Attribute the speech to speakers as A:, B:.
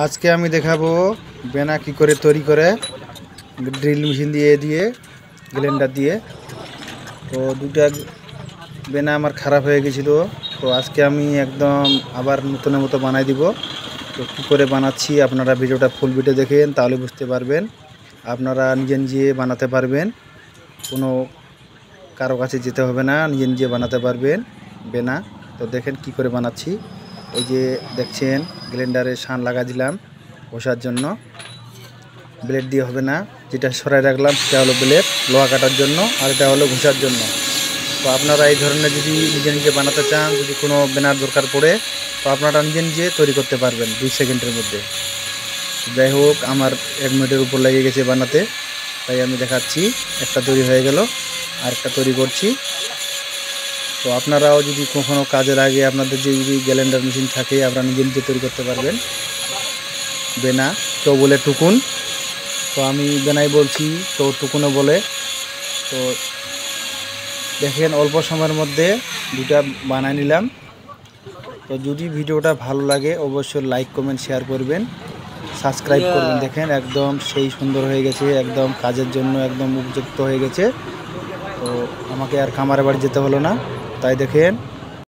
A: আজকে আমি দেখাবো বেনা কি করে তৈরি করে ড্রিল মেশিন দিয়ে দিয়ে গ্রাইন্ডার দিয়ে। তো দুটা বেনা আমার খারাপ হয়ে গেছিল, তো আজকে আমি একদম আবার নতুনের মতো বানাই দিব। তো কী করে বানাচ্ছি আপনারা ভিডিওটা ফুল ভিডিও দেখেন, তাহলে বুঝতে পারবেন। আপনারা নিজে নিজে বানাতে পারবেন, কোনো কারো কাছে যেতে হবে না, নিজে নিজে বানাতে পারবেন বেনা। তো দেখেন কি করে বানাচ্ছি। ওই যে দেখছেন গ্রাইন্ডারে শান লাগা দিলাম বসার জন্য, ব্লেড দিয়ে হবে না, যেটা সরাই রাখলাম সেটা হলো ব্লেড লোহা কাটার জন্য, আর এটা হলো ঘষার জন্য। তো আপনারা এই ধরনের যদি নিজে নিজে বানাতে চান, যদি কোনো বেনার দরকার পড়ে, তো আপনারা নিজে নিজে তৈরি করতে পারবেন 2 সেকেন্ডের মধ্যে। যাই হোক, আমার 1 মিনিটের উপর লেগে গেছে বানাতে, তাই আমি দেখাচ্ছি। একটা তৈরি হয়ে গেল, আর একটা তৈরি করছি। তো আপনারাও যদি কখনো কাজে লাগে, আপনাদের যদি গ্রাইন্ডার মেশিন থাকে, আপনারা নিজে নিজে তৈরি করতে পারবেন বেনা। কেউ বলে টুকুন, তো আমি বেনাই বলছি, তো টুকুনও বলে। তো দেখেন অল্প সময়ের মধ্যে দুটা বানাই নিলাম। তো যদি ভিডিওটা ভালো লাগে অবশ্যই লাইক কমেন্ট শেয়ার করবেন, সাবস্ক্রাইব করবেন। দেখেন একদম সেই সুন্দর হয়ে গেছে, একদম কাজের জন্য একদম উপযুক্ত হয়ে গেছে। তো আমাকে আর খামারে বাড়ি যেতে হলো না, তাই দেখেন